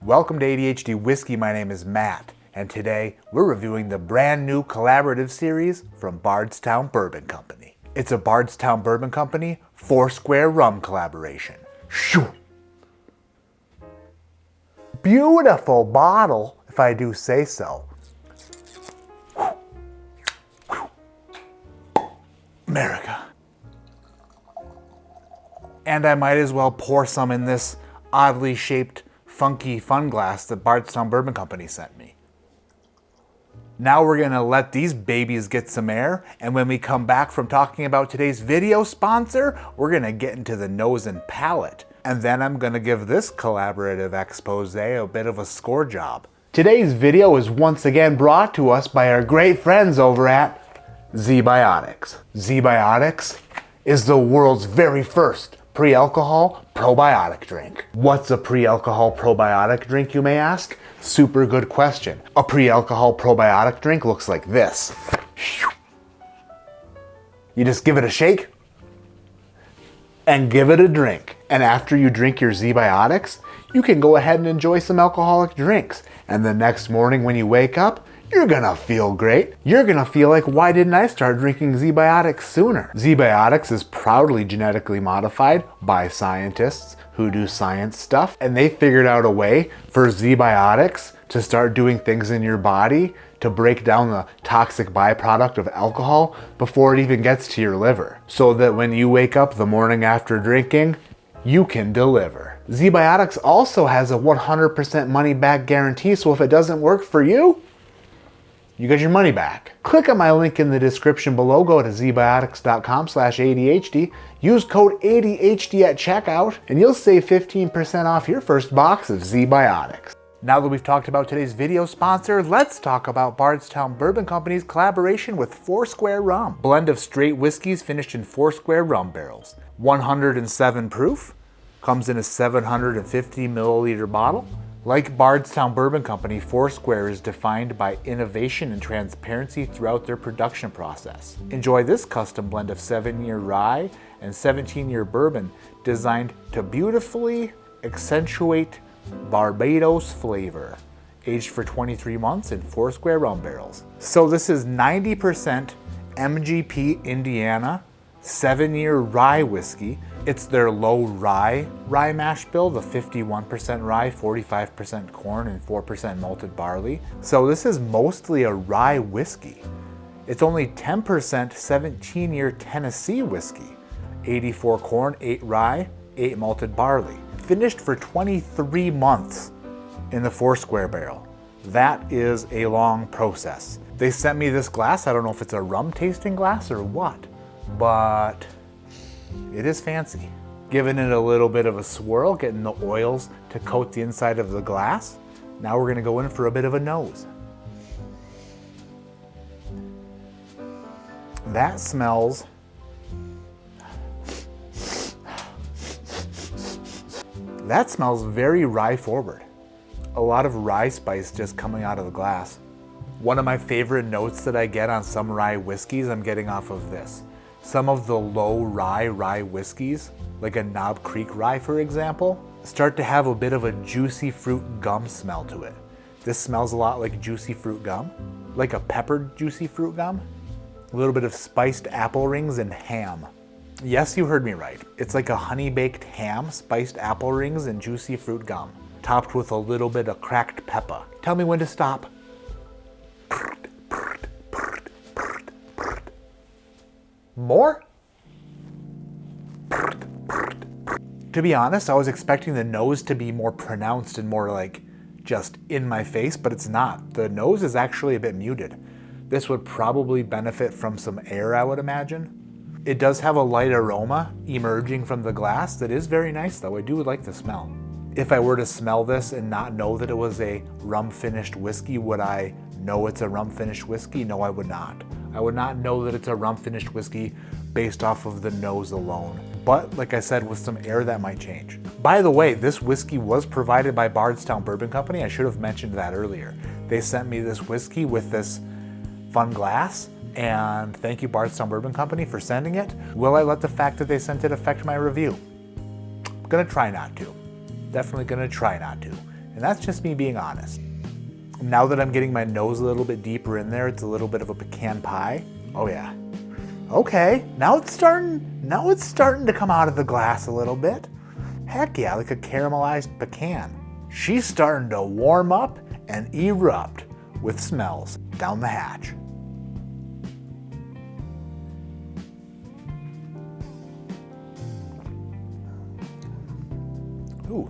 Welcome to ADHD Whiskey. My name is Matt, and today we're reviewing the brand new collaborative series from Bardstown Bourbon Company. It's a Bardstown Bourbon Company Foursquare Rum collaboration. Shoo! Beautiful bottle, if I do say so. America. And I might as well pour some in this oddly shaped, funky fun glass that Bardstown Bourbon Company sent me. Now we're gonna let these babies get some air, and when we come back from talking about today's video sponsor, we're gonna get into the nose and palate. And then I'm gonna give this collaborative expose a bit of a score job. Today's video is once again brought to us by our great friends over at ZBiotics. ZBiotics is the world's very first pre-alcohol probiotic drink. What's a pre-alcohol probiotic drink, you may ask? Super good question. A pre-alcohol probiotic drink looks like this. You just give it a shake and give it a drink. And after you drink your ZBiotics, you can go ahead and enjoy some alcoholic drinks. And the next morning when you wake up, you're gonna feel great. You're gonna feel like, why didn't I start drinking ZBiotics sooner? ZBiotics is proudly genetically modified by scientists who do science stuff, and they figured out a way for ZBiotics to start doing things in your body to break down the toxic byproduct of alcohol before it even gets to your liver. So that when you wake up the morning after drinking, you can deliver. ZBiotics also has a 100% money back guarantee, so if it doesn't work for you, you get your money back. Click on my link in the description below, go to zbiotics.com/ADHD, use code ADHD at checkout, and you'll save 15% off your first box of ZBiotics. Now that we've talked about today's video sponsor, let's talk about Bardstown Bourbon Company's collaboration with Foursquare Rum. Blend of straight whiskeys finished in Foursquare Rum barrels. 107 proof, comes in a 750 milliliter bottle. Like Bardstown Bourbon Company, Foursquare is defined by innovation and transparency throughout their production process. Enjoy this custom blend of 7-year rye and 17-year bourbon designed to beautifully accentuate Barbados flavor. Aged for 23 months in Foursquare Rum barrels. So this is 90% MGP Indiana 7-year rye whiskey. It's their low rye mash bill, the 51% rye, 45% corn, and 4% malted barley. So this is mostly a rye whiskey. It's only 10% 17-year Tennessee whiskey, 84 corn, 8 rye, 8 malted barley. Finished for 23 months in the Foursquare barrel. That is a long process. They sent me this glass. I don't know if it's a rum tasting glass or what, but it is fancy. Giving it a little bit of a swirl, getting the oils to coat the inside of the glass. Now we're gonna go in for a bit of a nose. That smells very rye forward. A lot of rye spice just coming out of the glass. One of my favorite notes that I get on some rye whiskeys, I'm getting off of this. Some of the low rye whiskeys, like a Knob Creek rye for example, start to have a bit of a juicy fruit gum smell to it. This smells a lot like juicy fruit gum, like a peppered juicy fruit gum. A little bit of spiced apple rings and ham. Yes, you heard me right. It's like a honey-baked ham, spiced apple rings, and juicy fruit gum, topped with a little bit of cracked pepper. Tell me when to stop. More? To be honest, I was expecting the nose to be more pronounced and more like just in my face, but it's not. The nose is actually a bit muted. This would probably benefit from some air, I would imagine. It does have a light aroma emerging from the glass that is very nice though. I do like the smell. If I were to smell this and not know that it was a rum finished whiskey, would I know it's a rum finished whiskey? No, I would not. I would not know that it's a rum finished whiskey based off of the nose alone. But like I said, with some air that might change. By the way, this whiskey was provided by Bardstown Bourbon Company. I should have mentioned that earlier. They sent me this whiskey with this fun glass, and thank you Bardstown Bourbon Company for sending it. Will I let the fact that they sent it affect my review? I'm gonna try not to. Definitely gonna try not to. And that's just me being honest. Now that I'm getting my nose a little bit deeper in there, it's a little bit of a pecan pie. Oh yeah. Okay, now it's starting to come out of the glass a little bit. Heck yeah, like a caramelized pecan. She's starting to warm up and erupt with smells down the hatch. Ooh.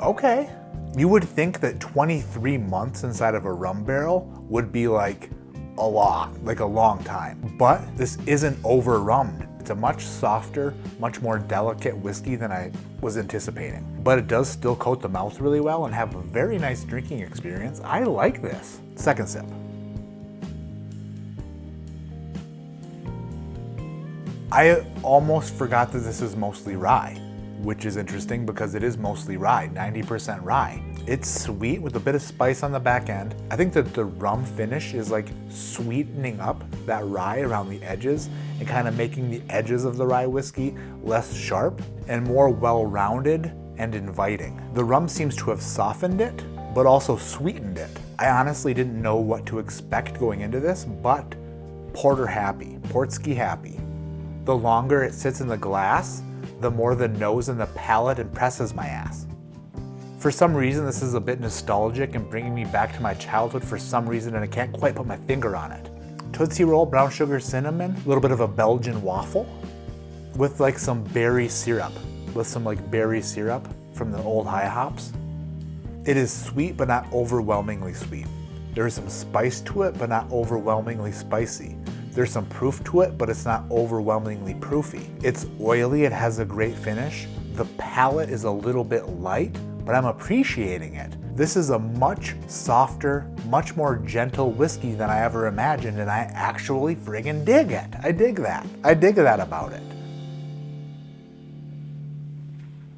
Okay. You would think that 23 months inside of a rum barrel would be like a lot, like a long time. But this isn't over rummed. It's a much softer, much more delicate whiskey than I was anticipating. But it does still coat the mouth really well and have a very nice drinking experience. I like this. Second sip. I almost forgot that this is mostly rye, which is interesting because it is mostly rye, 90% rye. It's sweet with a bit of spice on the back end. I think that the rum finish is like sweetening up that rye around the edges and kind of making the edges of the rye whiskey less sharp and more well-rounded and inviting. The rum seems to have softened it, but also sweetened it. I honestly didn't know what to expect going into this, but porter happy, portsky happy. The longer it sits in the glass, the more the nose and the palate impresses my ass. For some reason, this is a bit nostalgic and bringing me back to my childhood for some reason, and I can't quite put my finger on it. Tootsie Roll, brown sugar, cinnamon, a little bit of a Belgian waffle with like some berry syrup, from the old high hops. It is sweet, but not overwhelmingly sweet. There is some spice to it, but not overwhelmingly spicy. There's some proof to it, but it's not overwhelmingly proofy. It's oily, it has a great finish. The palate is a little bit light, but I'm appreciating it. This is a much softer, much more gentle whiskey than I ever imagined, and I actually friggin' dig it. I dig that. I dig that about it.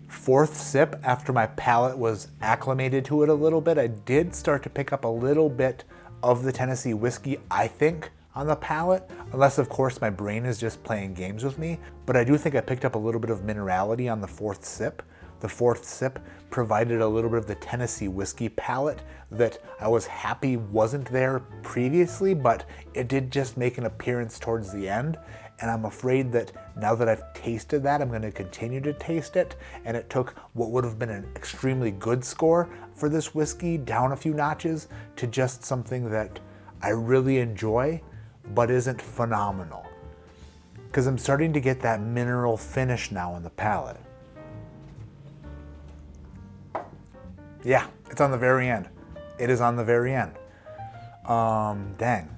Fourth sip, after my palate was acclimated to it a little bit, I did start to pick up a little bit of the Tennessee whiskey, I think, on the palate, unless of course my brain is just playing games with me, but I do think I picked up a little bit of minerality on the fourth sip. The fourth sip provided a little bit of the Tennessee whiskey palate that I was happy wasn't there previously, but it did just make an appearance towards the end. And I'm afraid that now that I've tasted that, I'm gonna continue to taste it. And it took what would have been an extremely good score for this whiskey down a few notches to just something that I really enjoy, but isn't phenomenal. Because I'm starting to get that mineral finish now in the palate. Yeah, it's on the very end. It is on the very end. Dang.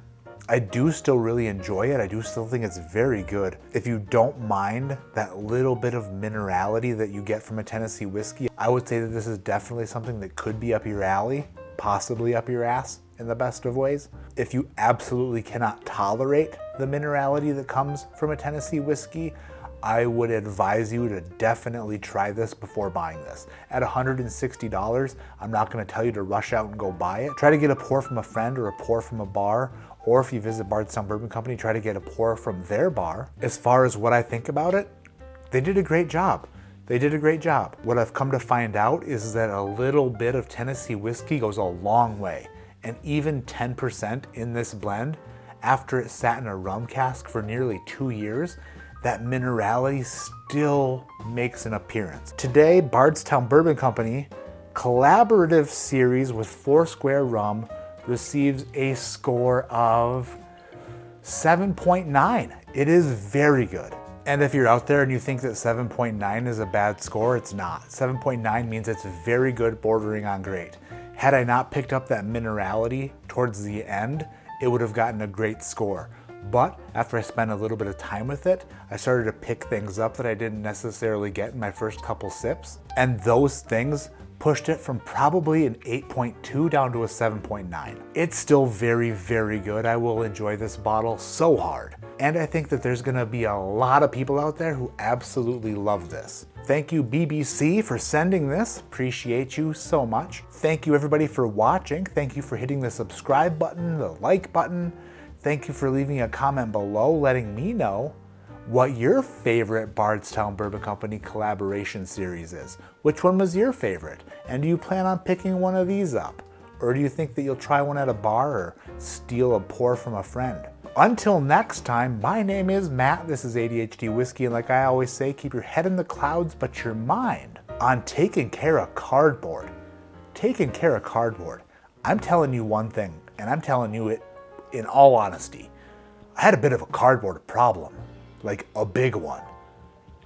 I do still really enjoy it. I do still think it's very good. If you don't mind that little bit of minerality that you get from a Tennessee whiskey, I would say that this is definitely something that could be up your alley, possibly up your ass in the best of ways. If you absolutely cannot tolerate the minerality that comes from a Tennessee whiskey, I would advise you to definitely try this before buying this. At $160, I'm not gonna tell you to rush out and go buy it. Try to get a pour from a friend or a pour from a bar, or if you visit Bardstown Bourbon Company, try to get a pour from their bar. As far as what I think about it, they did a great job. They did a great job. What I've come to find out is that a little bit of Tennessee whiskey goes a long way. And even 10% in this blend, after it sat in a rum cask for nearly 2 years, that minerality still makes an appearance. Today, Bardstown Bourbon Company, collaborative series with Foursquare Rum, receives a score of 7.9. It is very good. And if you're out there and you think that 7.9 is a bad score, it's not. 7.9 means it's very good, bordering on great. Had I not picked up that minerality towards the end, it would have gotten a great score. But after I spent a little bit of time with it, I started to pick things up that I didn't necessarily get in my first couple sips. And those things pushed it from probably an 8.2 down to a 7.9. It's still very, very good. I will enjoy this bottle so hard. And I think that there's gonna be a lot of people out there who absolutely love this. Thank you, BBC, for sending this. Appreciate you so much. Thank you, everybody, for watching. Thank you for hitting the subscribe button, the like button. Thank you for leaving a comment below, letting me know what your favorite Bardstown Bourbon Company collaboration series is. Which one was your favorite? And do you plan on picking one of these up? Or do you think that you'll try one at a bar or steal a pour from a friend? Until next time, my name is Matt, this is ADHD Whiskey, and like I always say, keep your head in the clouds but your mind on taking care of cardboard. Taking care of cardboard. I'm telling you one thing, and I'm telling you it in all honesty. I had a bit of a cardboard problem, like a big one.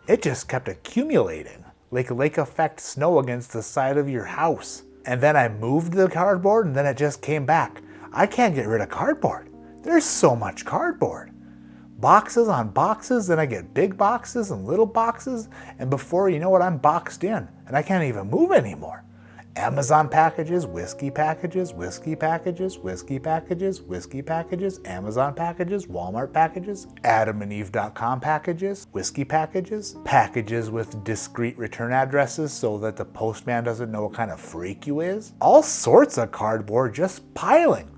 It just kept accumulating, like lake effect snow against the side of your house. And then I moved the cardboard and then it just came back. I can't get rid of cardboard. There's so much cardboard. Boxes on boxes, then I get big boxes and little boxes, and before you know it, I'm boxed in and I can't even move anymore. Amazon packages, whiskey packages, whiskey packages, whiskey packages, whiskey packages, Amazon packages, Walmart packages, AdamandEve.com packages, whiskey packages, packages with discreet return addresses so that the postman doesn't know what kind of freak you is. All sorts of cardboard just piling.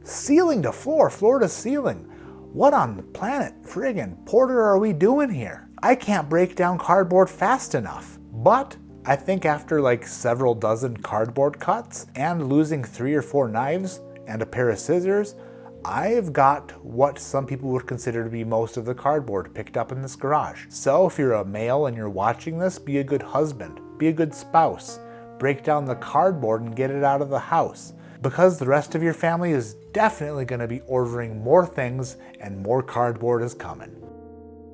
Ceiling to floor, floor to ceiling. What on the planet friggin' Porter are we doing here? I can't break down cardboard fast enough. But I think after like several dozen cardboard cuts and losing 3 or 4 knives and a pair of scissors, I've got what some people would consider to be most of the cardboard picked up in this garage. So if you're a male and you're watching this, be a good husband, be a good spouse, break down the cardboard and get it out of the house. Because the rest of your family is definitely going to be ordering more things and more cardboard is coming.